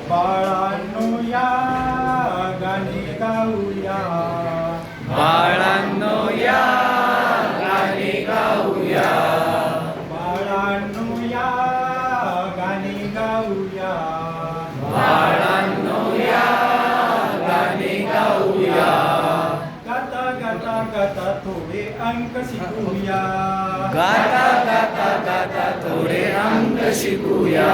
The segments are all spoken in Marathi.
बाळांनो या गाणी गाऊया, बाळांनो या गाणी गाऊया, बाळांनो या गाणी गाऊया, बाळांनो या गाणी गाऊया. गाता गाता गाता थोडे अंक शिकूया, गाता गाता गाता थोडे अंक शिकूया,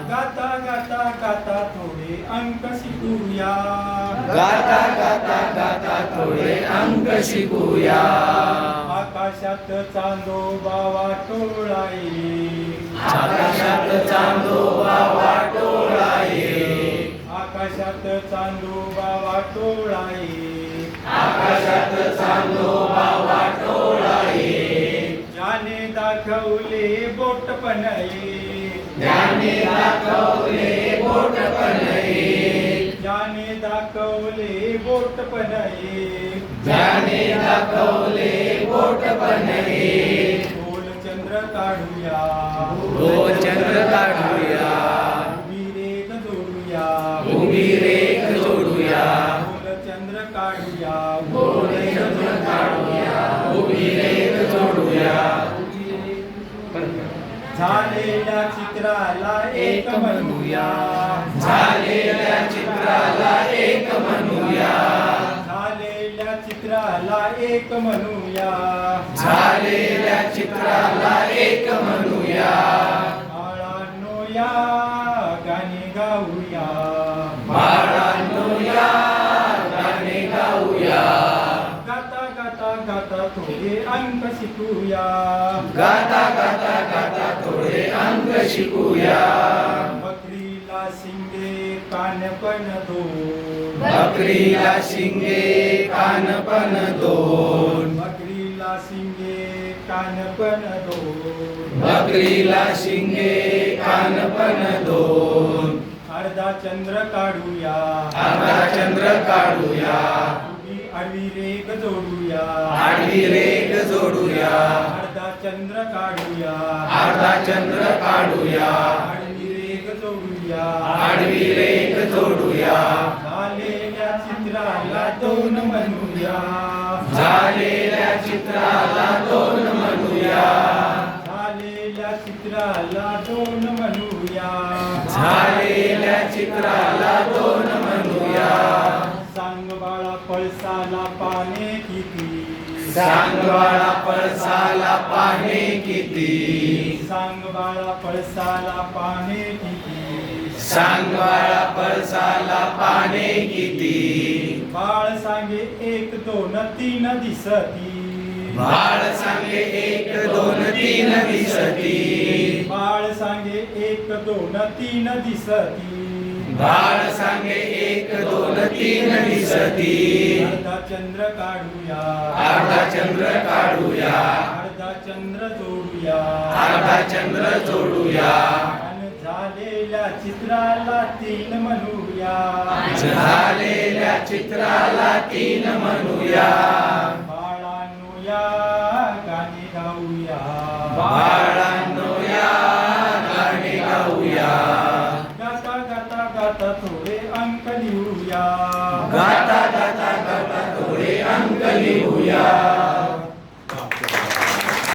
गाता गाता गाता थोडे अंक शिकूया, गाता गाता गाता थोडे अंक शिकूया. आकाशात चांदोबा वाटोळाई, आकाशात चांदोबा वाटोळाई, आकाशात चांदोबा वाटोळाई, आकाशात चांदोबा वाटोळाई. ज्याने दाखवले बोटपणई, ज्याने दाखवले बोटपणई, ज्याने दाखवले बोटपणई, ज्याने दाखवले बोटपणई. गोलचंद्र काढूया, गोलचंद्र काढूया, उभी रेख जोडूया, उभी रेख जोडूया, गोलचंद्र काढूया, गोलचंद्र काढूया, उभी रेख जोडूया. झालेल्या चित्राला एक म्हणूया, झालेल्या चित्राला एक म्हणूया, झालेल्या चित्राला एक म्हणूया, झालेल्या चित्राला एक म्हणूया. बाळांनो या गाणी गाऊया, बाळांनो या गाणी गाऊया, गाता गाता गाता थोडे अंक शिकूया, गाता गाता गाता थोडे अंक शिकूया. बकरीला शिंगे कान पण दोन, बकरीला शिंगे कान पण दोन, बकरीला शिंगे कान पण दोन, बकरीला शिंगे कान पण दोन. अर्धा चंद्र काढूया, अर्धा चंद्र काढूया, उभी आडवी रेख जोडूया, आडवी रेख जोडूया, अर्धा चंद्र काढूया, अर्धा चंद्र काढूया, आडवी रेख जोडूया, आडवी रेख जोडूया. झालेल्या चित्राला दोन म्हणूया, झालेल्या चित्राला दोन म्हणूया, झालेल्या चित्राला दोन म्हणूया, झालेल्या चित्राला दोन म्हणूया. सांग बाळा पळसाला पाने किती, सांग बाळा पळसाला पाने किती, सांग बाळा पळसाला पाने किती, सांग बाळा पळसाला पाने किती. बाळ सांगे एक दोन तीन दिसती, बाळ सांगे एक दोन तीन दिसती, बाळ सांगे एक दोन तीन दिसती, बाळ सांगे एक दोन तीन दिसती. अर्धा चंद्र काढूया, अर्धा चंद्र काढूया, अर्धा चंद्र जोडूया, अर्धा चंद्र जोडूया, आणि झालेल्या चित्राला तीन म्हणूया, झालेल्या चित्राला तीन म्हणूया. बाळांनो या गाणी गाऊया,